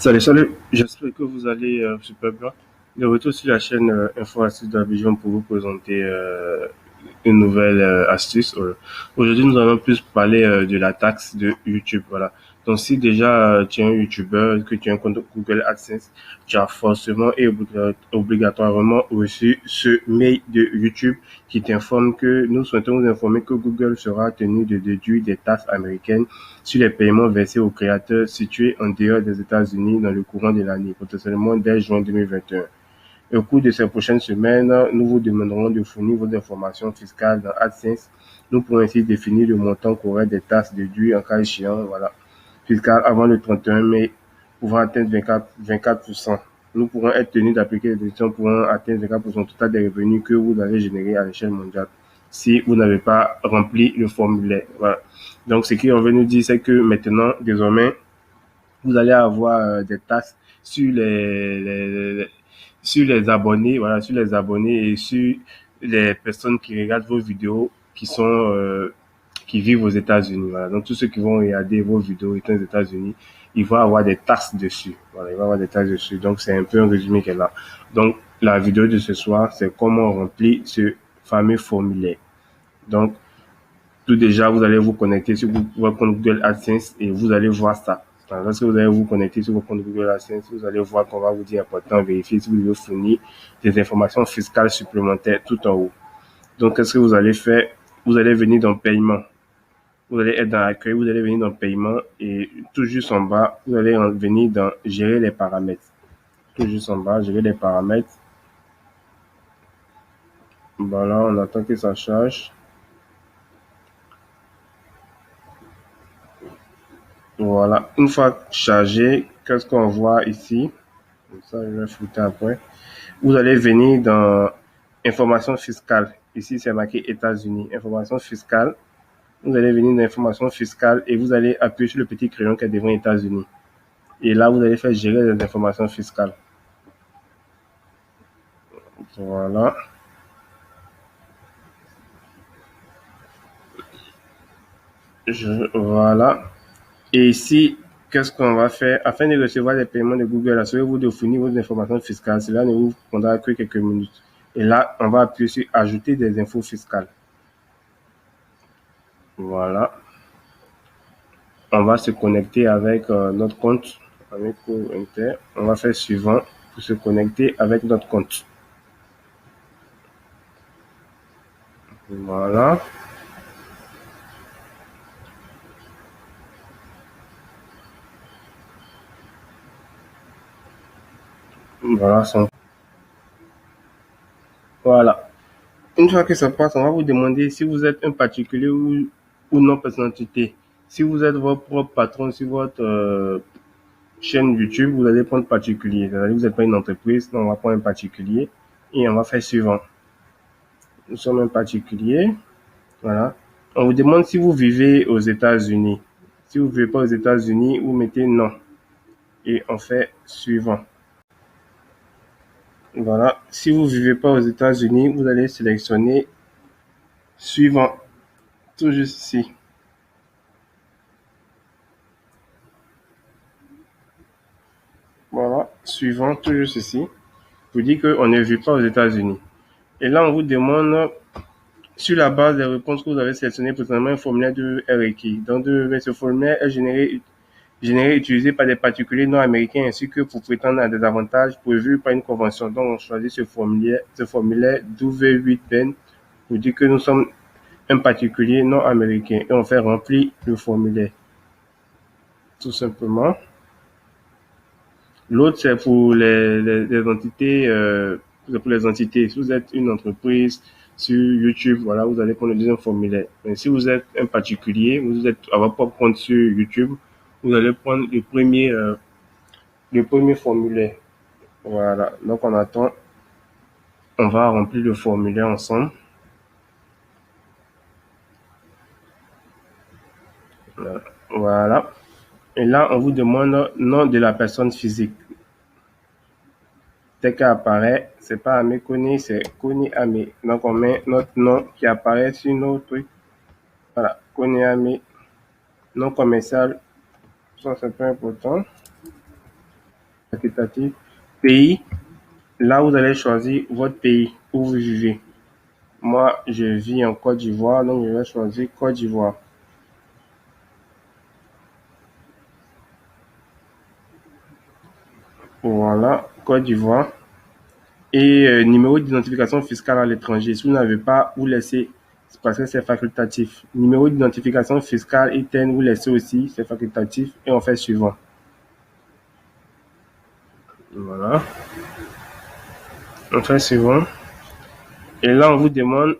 Salut, j'espère que vous allez super bien. De retour sur la chaîne Info Astuces d'Abidjan pour vous présenter une nouvelle astuce. Aujourd'hui, nous allons plus parler de la taxe de YouTube. Voilà. Donc, si déjà tu es un YouTuber, que tu as un compte Google AdSense, tu as forcément et obligatoirement reçu ce mail de YouTube qui t'informe que nous souhaitons vous informer que Google sera tenu de déduire des taxes américaines sur les paiements versés aux créateurs situés en dehors des États-Unis dans le courant de l'année, potentiellement dès juin 2021. Au cours de ces prochaines semaines, nous vous demanderons de fournir vos informations fiscales dans AdSense. Nous pourrons ainsi définir le montant correct des taxes déduites en cas échéant, fiscal avant le 31 mai, pouvant atteindre 24%. Nous pourrons être tenus d'appliquer les déductions pouvant atteindre 24% total des revenus que vous avez générés à l'échelle mondiale si vous n'avez pas rempli le formulaire. Voilà. Donc, ce qu'on veut nous dire, c'est que maintenant, désormais, vous allez avoir des taxes sur sur les abonnés, voilà, sur les abonnés et sur les personnes qui regardent vos vidéos qui vivent aux États-Unis. Voilà. Donc tous ceux qui vont regarder vos vidéos étant aux États-Unis, ils vont avoir des taxes dessus. Voilà, ils vont avoir des taxes dessus. Donc c'est un peu un résumé qu'elle a. Donc la vidéo de ce soir, c'est comment remplir ce fameux formulaire. Donc tout déjà, vous allez vous connecter sur votre compte Google AdSense et vous allez voir ça. Lorsque vous allez vous connecter sur votre compte Google AdSense, vous allez voir qu'on va vous dire important, vérifier si vous devez fournir des informations fiscales supplémentaires tout en haut. Donc, qu'est-ce que vous allez faire? Vous allez venir dans paiement. Vous allez être dans accueil, vous allez venir dans paiement et tout juste en bas, vous allez venir dans gérer les paramètres. Tout juste en bas, gérer les paramètres. Voilà, on attend que ça charge. Voilà, une fois chargé, qu'est-ce qu'on voit ici? Ça, je vais foutre après. Vous allez venir dans information fiscale. Ici, c'est marqué États-Unis. Information fiscale. Vous allez venir dans information fiscale et vous allez appuyer sur le petit crayon qui est devant États-Unis. Et là, vous allez faire gérer les informations fiscales. Voilà. Voilà. Et ici, qu'est-ce qu'on va faire? Afin de recevoir les paiements de Google, assurez-vous de fournir vos informations fiscales. Cela ne vous prendra que quelques minutes. Et là, on va appuyer sur Ajouter des infos fiscales. Voilà. On va se connecter avec notre compte, avec Inter. On va faire suivant pour se connecter avec notre compte. Voilà. Voilà. Voilà. Une fois que ça passe, on va vous demander si vous êtes un particulier ou non personnalité. Si vous êtes votre propre patron sur votre chaîne YouTube, vous allez prendre particulier. C'est-à-dire vous n'êtes pas une entreprise, non, on va prendre un particulier et on va faire suivant. Nous sommes un particulier. Voilà. On vous demande si vous vivez aux États-Unis. Si vous ne vivez pas aux États-Unis, vous mettez non. Et on fait suivant. Voilà. Si vous ne vivez pas aux États-Unis, vous allez sélectionner suivant. Tout juste ici. Voilà. Suivant, tout juste ici. Vous dit qu'on ne vit pas aux États-Unis. Et là, on vous demande, sur la base des réponses que vous avez sélectionnées, présentement un formulaire de requis. Donc, ce formulaire est généré utilisé par des particuliers non américains ainsi que pour prétendre à des avantages prévus par une convention. Donc, on choisit ce formulaire W8Ben pour dire que nous sommes un particulier non américain et on fait remplir le formulaire. Tout simplement. L'autre, c'est pour les entités, pour les entités. Si vous êtes une entreprise sur YouTube, voilà, vous allez prendre le deuxième formulaire. Mais si vous êtes un particulier, vous êtes à votre propre compte sur YouTube, vous allez prendre le premier formulaire. Voilà. Donc, on attend. On va remplir le formulaire ensemble. Voilà. Et là, on vous demande nom de la personne physique. Tel qu'apparaît, c'est pas Amé Koni, c'est Koni Amé. Donc, on met notre nom qui apparaît sur nos trucs. Voilà. Koni Amé. Nom commercial. Ça, c'est pas important. facultatif. Pays, là vous allez choisir votre pays où vous vivez. Moi, je vis en Côte d'Ivoire, donc je vais choisir Côte d'Ivoire. Voilà, Côte d'Ivoire. Et numéro d'identification fiscale à l'étranger. Si vous n'avez pas, vous laissez, parce que c'est facultatif. Numéro d'identification fiscale ITN, vous laissez aussi, c'est facultatif. Et on fait suivant. Voilà, on fait suivant. Et là, on vous demande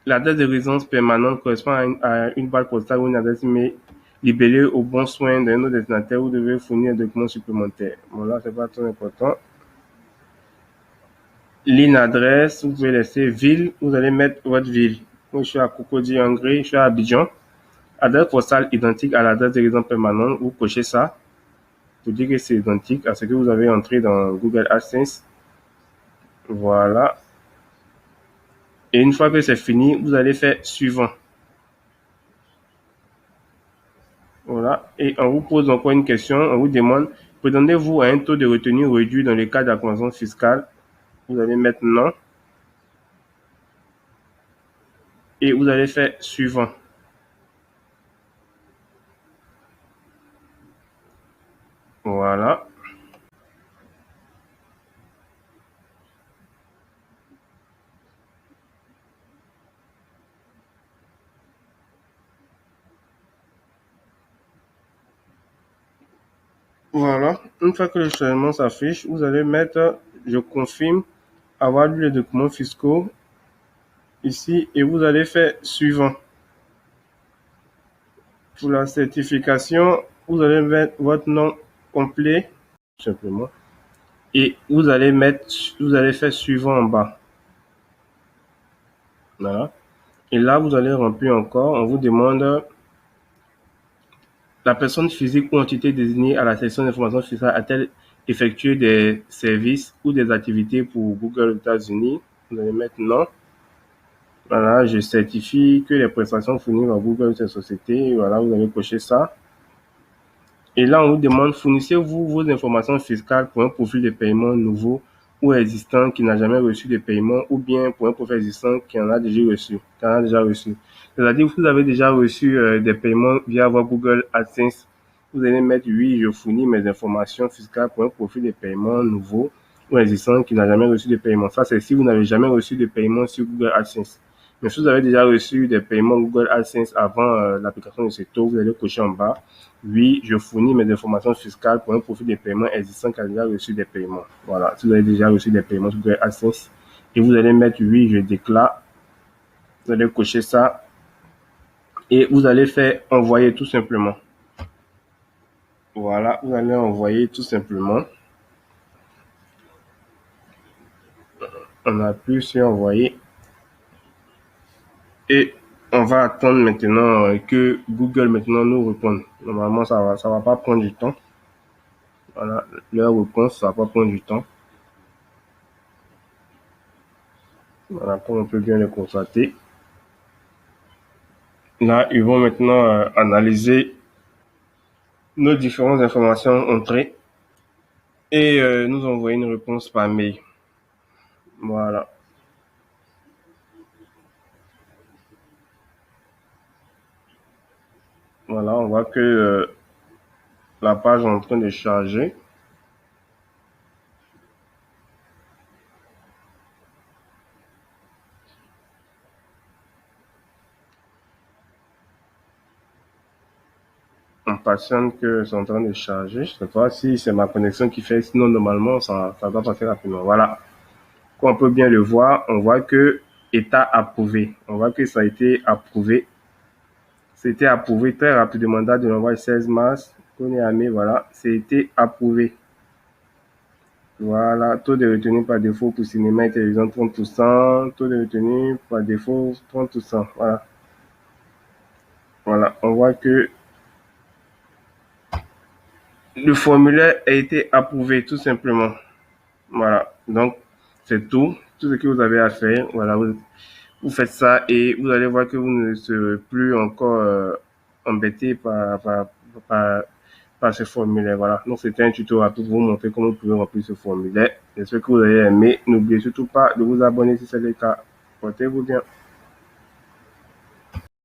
la date de résidence permanente correspond à une boîte postale ou une adresse email libellée au bon soin d'un autre destinataire. Vous devez fournir un document supplémentaire. Bon, là, c'est pas trop important. Ligne adresse, vous pouvez laisser ville, vous allez mettre votre ville. Moi, je suis à Cocody, Hongrie, je suis à Abidjan. Adresse postale identique à l'adresse de résidence permanente, vous cochez ça pour dire que c'est identique à ce que vous avez entré dans Google AdSense. Voilà. Et une fois que c'est fini, vous allez faire suivant. Voilà. Et on vous pose encore une question, on vous demande, prétendez-vous à un taux de retenue réduit dans le cas de la convention fiscale? Vous allez mettre non. Et vous allez faire suivant. Voilà. Voilà. Une fois que le changement s'affiche, vous allez mettre je confirme avoir lu les documents fiscaux ici et vous allez faire suivant. Pour la certification, vous allez mettre votre nom complet, tout simplement, et vous allez faire suivant en bas. Voilà. Et là, vous allez remplir encore. On vous demande la personne physique ou entité désignée à la section d'information fiscale a-t-elle effectué des services ou des activités pour Google aux États-Unis? Vous allez mettre non. Voilà, je certifie que les prestations fournies par Google ou ses sociétés. Voilà, vous allez cocher ça. Et là, on vous demande, fournissez-vous vos informations fiscales pour un profil de paiement nouveau ou existant qui n'a jamais reçu de paiement ou bien pour un profil existant qui en a déjà reçu. C'est-à-dire que vous avez déjà reçu des paiements via votre Google AdSense. Vous allez mettre oui, je fournis mes informations fiscales pour un profil de paiement nouveau ou existant qui n'a jamais reçu de paiement. Ça, c'est si vous n'avez jamais reçu de paiement sur Google AdSense. Mais si vous avez déjà reçu des paiements Google AdSense avant l'application de ce taux, vous allez cocher en bas. Oui, je fournis mes informations fiscales pour un profil de paiement existant qui a déjà reçu des paiements. Voilà, si vous avez déjà reçu des paiements sur Google AdSense, et vous allez mettre oui, je déclare. Vous allez cocher ça et vous allez faire envoyer tout simplement. Voilà, vous allez envoyer tout simplement. On appuie sur envoyer et on va attendre maintenant que Google maintenant nous réponde. Normalement, ça va pas prendre du temps. Voilà, leur réponse, ça va pas prendre du temps. Voilà, comme on peut bien le constater. Là, ils vont maintenant analyser nos différentes informations entrées et nous envoyer une réponse par mail. Voilà. Voilà, on voit que la page est en train de charger. On patiente que c'est en train de charger. Je ne sais pas si c'est ma connexion qui fait, sinon normalement ça doit passer rapidement. Voilà. Comme on peut bien le voir, on voit que état approuvé. On voit que ça a été approuvé. C'était approuvé très rapidement, date de l'envoi 16 mars. Voilà, c'était approuvé. Voilà, taux de retenue par défaut pour cinéma et télévision 30%, taux de retenue par défaut 30%. Voilà. Voilà, on voit que le formulaire a été approuvé tout simplement. Voilà, donc c'est tout. Tout ce que vous avez à faire, voilà, vous faites ça et vous allez voir que vous ne serez plus encore embêté par par ce formulaire. Voilà. Donc, c'était un tuto rapide pour vous montrer comment vous pouvez remplir ce formulaire. J'espère que vous avez aimé. N'oubliez surtout pas de vous abonner si c'est le cas. Portez-vous bien.